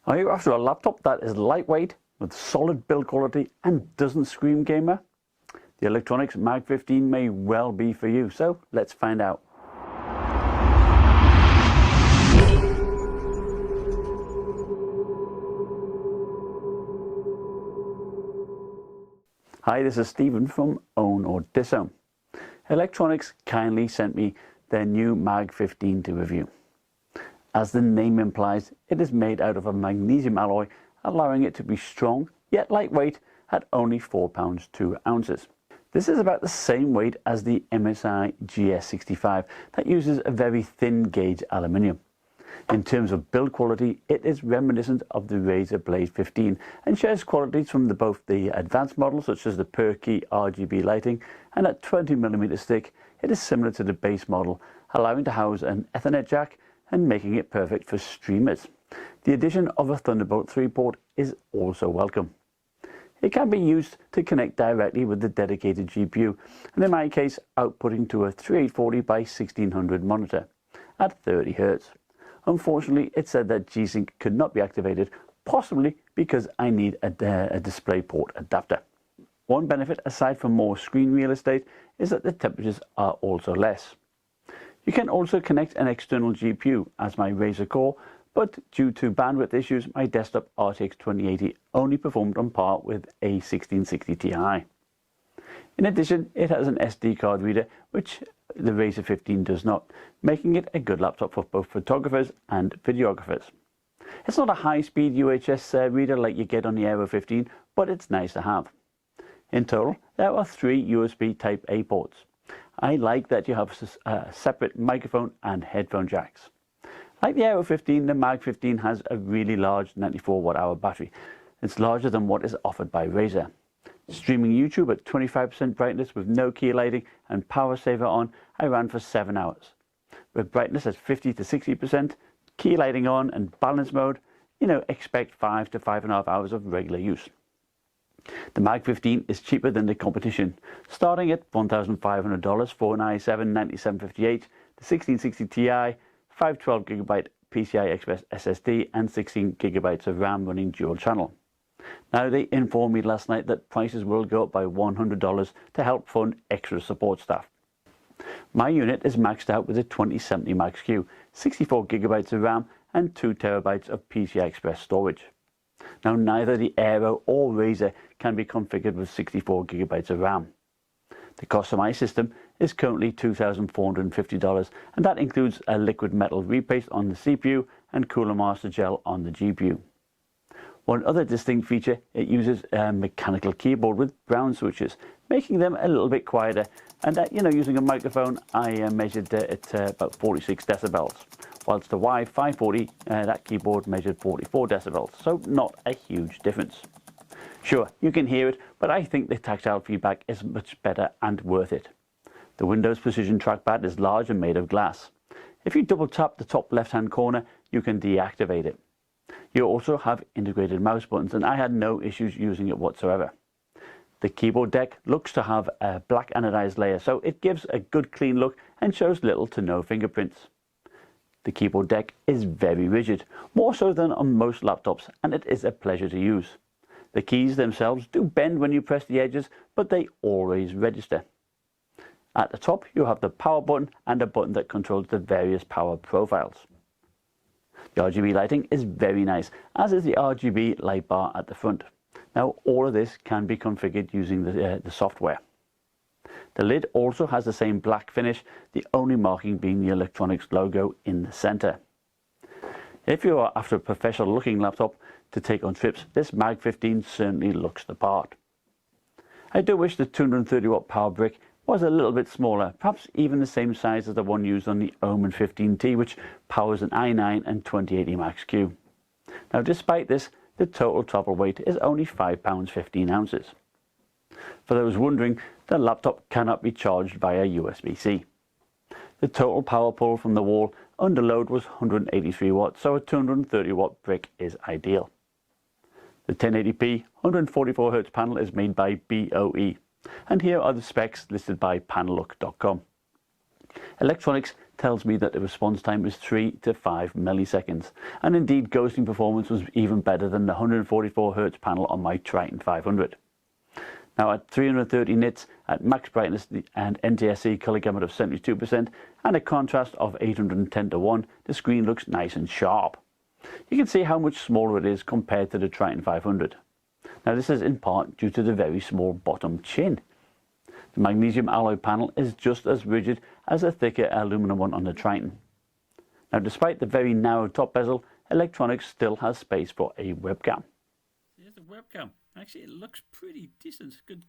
Are you after a laptop that is lightweight, with solid build quality and doesn't scream gamer? The Eluktronics MAG-15 may well be for you, so let's find out. Hi, this is Stephen from OWNorDisown. Eluktronics kindly sent me their new MAG-15 to review. As the name implies, it is made out of a magnesium alloy, allowing it to be strong yet lightweight at only 4 pounds 2 ounces. This is about the same weight as the MSI GS65 that uses a very thin gauge aluminium. In terms of build quality, it is reminiscent of the Razer Blade 15 and shares qualities from both the advanced models such as the per-key RGB lighting, and at 20mm thick it is similar to the base model, allowing to house an Ethernet jack and making it perfect for streamers. The addition of a Thunderbolt 3 port is also welcome. It can be used to connect directly with the dedicated GPU, and in my case outputting to a 3840 by 1600 monitor at 30 Hz. Unfortunately, it said that G-Sync could not be activated, possibly because I need a DisplayPort adapter. One benefit, aside from more screen real estate, is that the temperatures are also less. You can also connect an external GPU as my Razer Core, but due to bandwidth issues, my desktop RTX 2080 only performed on par with a 1660 Ti. In addition, it has an SD card reader, which the Razer 15 does not, making it a good laptop for both photographers and videographers. It's not a high-speed UHS reader like you get on the Aero 15, but it's nice to have. In total, there are 3 USB Type-A ports. I like that you have a separate microphone and headphone jacks. Like the Aero 15, the MAG-15 has a really large 94 watt-hour battery. It's larger than what is offered by Razer. Streaming YouTube at 25% brightness with no key lighting and power saver on, I ran for 7 hours. With brightness at 50 to 60%, key lighting on and balance mode, expect 5 to 5.5 hours of regular use. The MAG-15 is cheaper than the competition, starting at $1,500 for an i7-9758, the 1660 Ti, 512GB PCI Express SSD and 16GB of RAM running dual channel. Now, they informed me last night that prices will go up by $100 to help fund extra support staff. My unit is maxed out with a 2070 Max-Q, 64GB of RAM and 2TB of PCI Express storage. Now, neither the Aero or Razer can be configured with 64GB of RAM. The cost of my system is currently $2,450, and that includes a liquid metal repaste on the CPU and Coolermaster Gel on the GPU. One other distinct feature, it uses a mechanical keyboard with brown switches, making them a little bit quieter. And using a microphone, I measured it about 46 decibels, whilst the Y540, that keyboard measured 44 decibels, so not a huge difference. Sure, you can hear it, but I think the tactile feedback is much better and worth it. The Windows Precision trackpad is large and made of glass. If you double tap the top left-hand corner, you can deactivate it. You also have integrated mouse buttons, and I had no issues using it whatsoever. The keyboard deck looks to have a black anodized layer, so it gives a good clean look and shows little to no fingerprints. The keyboard deck is very rigid, more so than on most laptops, and it is a pleasure to use. The keys themselves do bend when you press the edges, but they always register. At the top, you have the power button and a button that controls the various power profiles. The RGB lighting is very nice, as is the RGB light bar at the front. Now, all of this can be configured using the software. The lid also has the same black finish, the only marking being the Eluktronics logo in the center. If you are after a professional looking laptop to take on trips, this MAG-15 certainly looks the part. I do wish the 230 watt power brick was a little bit smaller, perhaps even the same size as the one used on the Omen 15T, which powers an i9 and 2080 Max-Q. Now, despite this, the total travel weight is only 5 pounds 15 ounces. For those wondering, the laptop cannot be charged via USB-C. The total power pull from the wall under load was 183 watts, so a 230 watt brick is ideal. The 1080p 144 Hz panel is made by BOE, and here are the specs listed by panellook.com. Eluktronics tells me that the response time is 3 to 5 milliseconds. And indeed, ghosting performance was even better than the 144 Hz panel on my Triton 500. Now at 330 nits, at max brightness and NTSC color gamut of 72% and a contrast of 810 to 1, the screen looks nice and sharp. You can see how much smaller it is compared to the Triton 500. Now this is in part due to the very small bottom chin. The magnesium alloy panel is just as rigid as the thicker aluminum one on the Triton. Now despite the very narrow top bezel, Eluktronics still has space for a webcam. Here's the webcam. Actually, it looks pretty decent. Good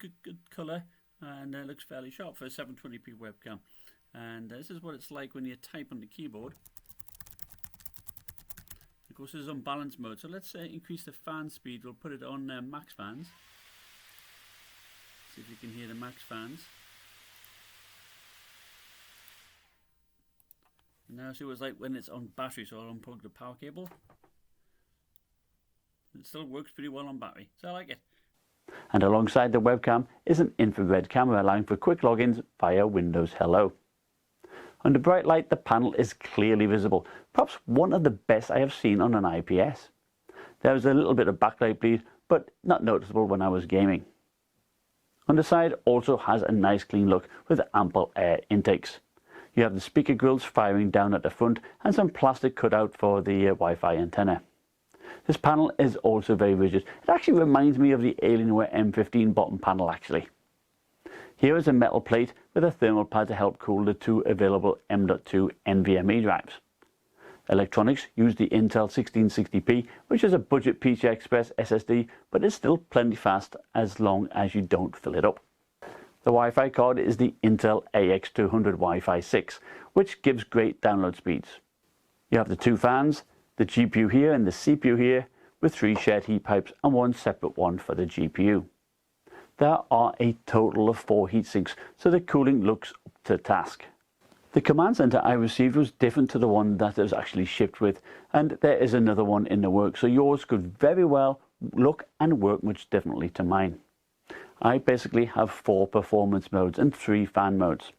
colour, and it looks fairly sharp for a 720p webcam. And this is what it's like when you type on the keyboard. Of course, this is on balance mode. So let's increase the fan speed. We'll put it on max fans. See if you can hear the max fans. And now see what it's like when it's on battery. So I'll unplug the power cable. It still works pretty well on battery, so I like it. And alongside the webcam is an infrared camera allowing for quick logins via Windows Hello. Under bright light, the panel is clearly visible, perhaps one of the best I have seen on an IPS. There is a little bit of backlight bleed, but not noticeable when I was gaming. Underside also has a nice clean look with ample air intakes. You have the speaker grills firing down at the front and some plastic cutout for the Wi-Fi antenna. This panel is also very rigid. It actually reminds me of the Alienware M15 bottom panel actually. Here is a metal plate with a thermal pad to help cool the two available M.2 NVMe drives. Eluktronics used the Intel 1660p, which is a budget PCI Express SSD, but is still plenty fast as long as you don't fill it up. The Wi-Fi card is the Intel AX200 Wi-Fi 6, which gives great download speeds. You have the two fans, the GPU here and the CPU here, with 3 shared heat pipes and 1 separate one for the GPU. There are a total of 4 heat sinks, so the cooling looks up to task. The command center I received was different to the one that it was actually shipped with, and there is another one in the works, so yours could very well look and work much differently to mine. I basically have 4 performance modes and 3 fan modes.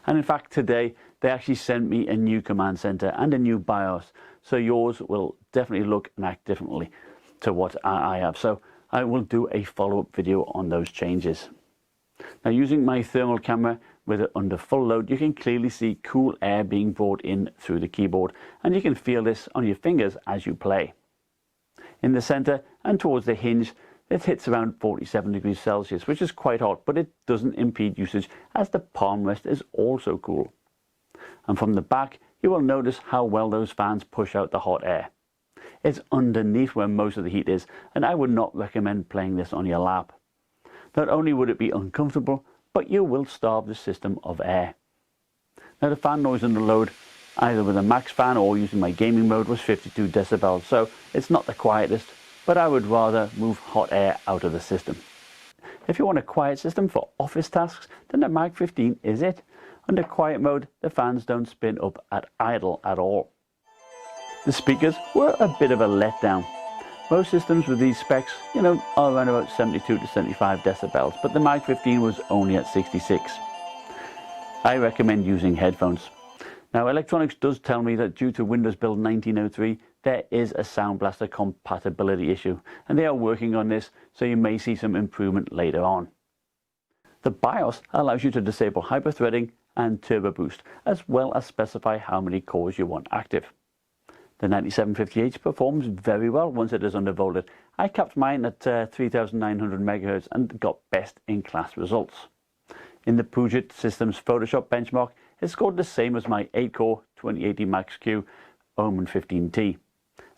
And in fact today they actually sent me a new command center and a new BIOS, so yours will definitely look and act differently to what I have. So I will do a follow-up video on those changes. Now using my thermal camera with it under full load, you can clearly see cool air being brought in through the keyboard, and you can feel this on your fingers as you play. In the center and towards the hinge, it hits around 47 degrees Celsius, which is quite hot, but it doesn't impede usage as the palm rest is also cool. And from the back, you will notice how well those fans push out the hot air. It's underneath where most of the heat is, and I would not recommend playing this on your lap. Not only would it be uncomfortable, but you will starve the system of air. Now the fan noise under load, either with a max fan or using my gaming mode, was 52 decibels, so it's not the quietest, but I would rather move hot air out of the system. If you want a quiet system for office tasks, then the MAG-15 is it. Under quiet mode, the fans don't spin up at idle at all. The speakers were a bit of a letdown. Most systems with these specs, are around about 72 to 75 decibels, but the MAG-15 was only at 66. I recommend using headphones. Now Eluktronics does tell me that due to Windows Build 1903, there is a Sound Blaster compatibility issue, and they are working on this, so you may see some improvement later on. The BIOS allows you to disable hyperthreading and turbo boost, as well as specify how many cores you want active. The 9750H performs very well once it is undervolted. I capped mine at 3900 MHz and got best in class results. In the Puget Systems Photoshop benchmark, it scored the same as my 8-core 2080 Max-Q Omen 15T.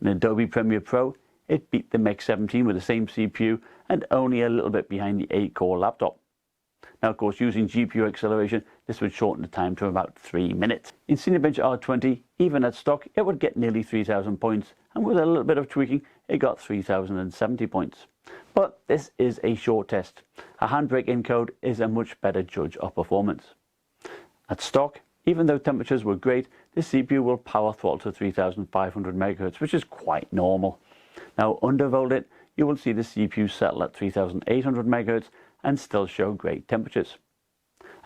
In Adobe Premiere Pro, it beat the MAG-17 with the same CPU and only a little bit behind the 8-core laptop. Now of course, using GPU acceleration, this would shorten the time to about 3 minutes. In Cinebench R20, even at stock, it would get nearly 3000 points, and with a little bit of tweaking, it got 3070 points. But this is a short test. A handbrake encode is a much better judge of performance. At stock, even though temperatures were great, the CPU will power throttle to 3500 MHz, which is quite normal. Now undervolted, you will see the CPU settle at 3800 MHz and still show great temperatures.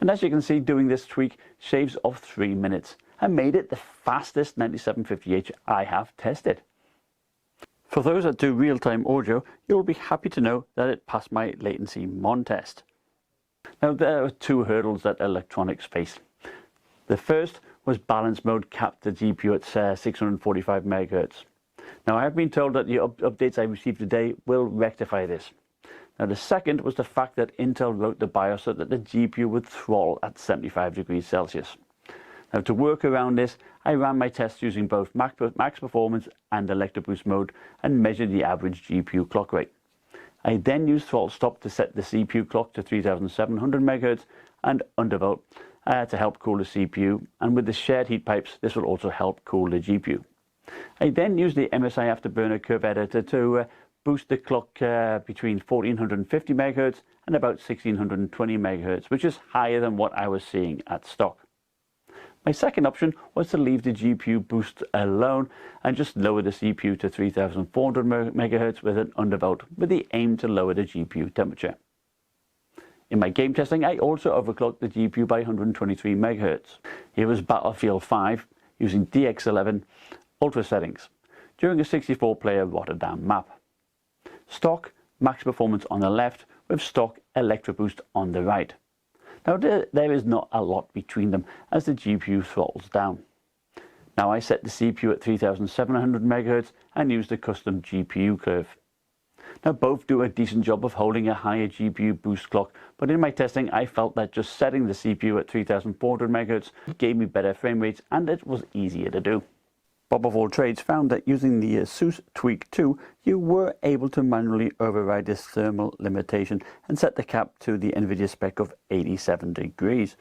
And as you can see, doing this tweak shaves off 3 minutes, and made it the fastest 9750H I have tested. For those that do real-time audio, you'll be happy to know that it passed my latency mon test. Now there are two hurdles that Eluktronics face. The first was balance mode capped the GPU at 645 MHz. Now I have been told that the updates I received today will rectify this. Now the second was the fact that Intel wrote the BIOS so that the GPU would throttle at 75 degrees Celsius. Now to work around this, I ran my tests using both max performance and ElectroBoost mode and measured the average GPU clock rate. I then used throttle stop to set the CPU clock to 3700 MHz and undervolt to help cool the CPU, and with the shared heat pipes this will also help cool the GPU. I then used the MSI Afterburner curve editor to boost the clock between 1450 MHz and about 1620 MHz, which is higher than what I was seeing at stock. My second option was to leave the GPU boost alone and just lower the CPU to 3400 MHz with an undervolt, with the aim to lower the GPU temperature. In my game testing, I also overclocked the GPU by 123 MHz. Here was Battlefield 5 using DX11 Ultra settings during a 64-player Rotterdam map. Stock max performance on the left with stock ElectroBoost on the right. Now there is not a lot between them as the GPU throttles down. Now I set the CPU at 3700 MHz and used the custom GPU curve. Now both do a decent job of holding a higher GPU boost clock, but in my testing I felt that just setting the CPU at 3400 MHz gave me better frame rates and it was easier to do. Bob of All Trades found that using the ASUS Tweak 2, you were able to manually override this thermal limitation and set the cap to the NVIDIA spec of 87 degrees.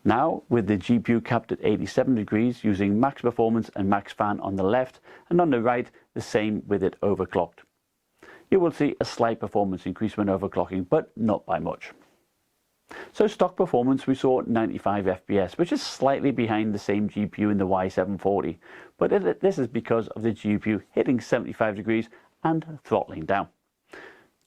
Now, with the GPU capped at 87 degrees using max performance and max fan on the left, and on the right, the same with it overclocked. You will see a slight performance increase when overclocking, but not by much. So stock performance, we saw 95 FPS, which is slightly behind the same GPU in the Y740, but this is because of the GPU hitting 75 degrees and throttling down.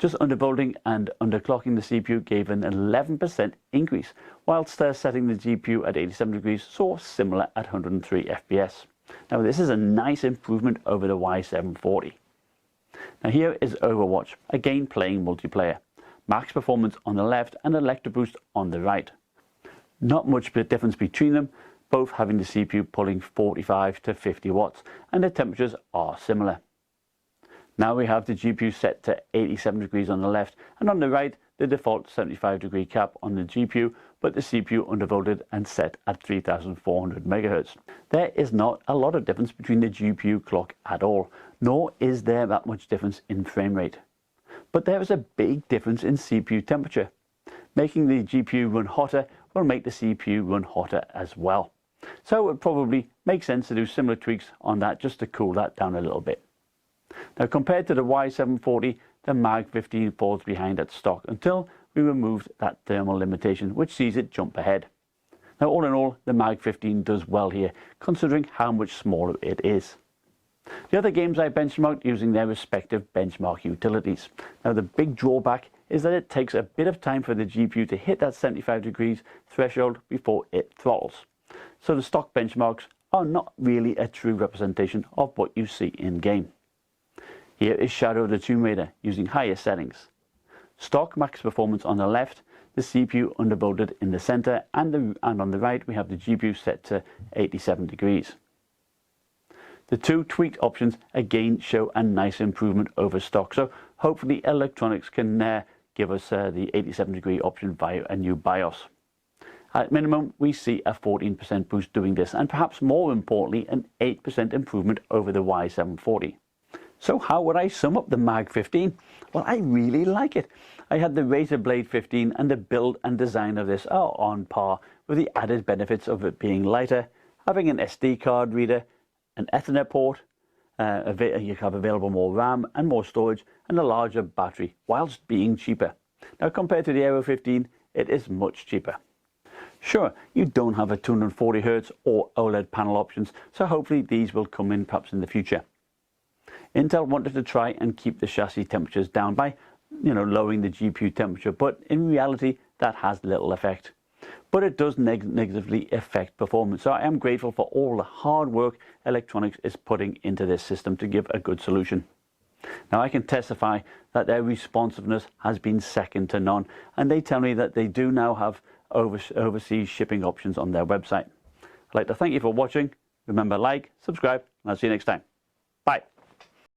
Just undervolting and underclocking the CPU gave an 11% increase, whilst setting the GPU at 87 degrees saw similar at 103 FPS. Now this is a nice improvement over the Y740. Now here is Overwatch, again playing multiplayer. Max performance on the left and ElectroBoost on the right. Not much difference between them, both having the CPU pulling 45 to 50 watts, and the temperatures are similar. Now we have the GPU set to 87 degrees on the left, and on the right the default 75 degree cap on the GPU, but the CPU undervolted and set at 3400 MHz. There is not a lot of difference between the GPU clock at all, nor is there that much difference in frame rate. But there is a big difference in CPU temperature. Making the GPU run hotter will make the CPU run hotter as well. So it would probably make sense to do similar tweaks on that just to cool that down a little bit. Now compared to the Y740, the MAG-15 falls behind at stock until we removed that thermal limitation, which sees it jump ahead. Now all in all, the MAG-15 does well here, considering how much smaller it is. The other games I benchmarked using their respective benchmark utilities. Now the big drawback is that it takes a bit of time for the GPU to hit that 75 degrees threshold before it throttles. So the stock benchmarks are not really a true representation of what you see in game. Here is Shadow of the Tomb Raider using higher settings. Stock max performance on the left, the CPU undervolted in the center, and on the right we have the GPU set to 87 degrees. The two tweaked options again show a nice improvement over stock, so hopefully Eluktronics can give us the 87 degree option via a new BIOS. At minimum, we see a 14% boost doing this, and perhaps more importantly, an 8% improvement over the Y740. So how would I sum up the MAG-15? Well, I really like it. I had the Razer Blade 15, and the build and design of this are on par with the added benefits of it being lighter, having an SD card reader, an Ethernet port, you have available more RAM and more storage, and a larger battery, whilst being cheaper. Now compared to the Aero 15, it is much cheaper. Sure, you don't have a 240 Hz or OLED panel options, so hopefully these will come in perhaps in the future. Intel wanted to try and keep the chassis temperatures down by lowering the GPU temperature, but in reality that has little effect. but it does negatively affect performance. So I am grateful for all the hard work Eluktronics is putting into this system to give a good solution. Now I can testify that their responsiveness has been second to none, and they tell me that they do now have overseas shipping options on their website. I'd like to thank you for watching. Remember, like, subscribe, and I'll see you next time.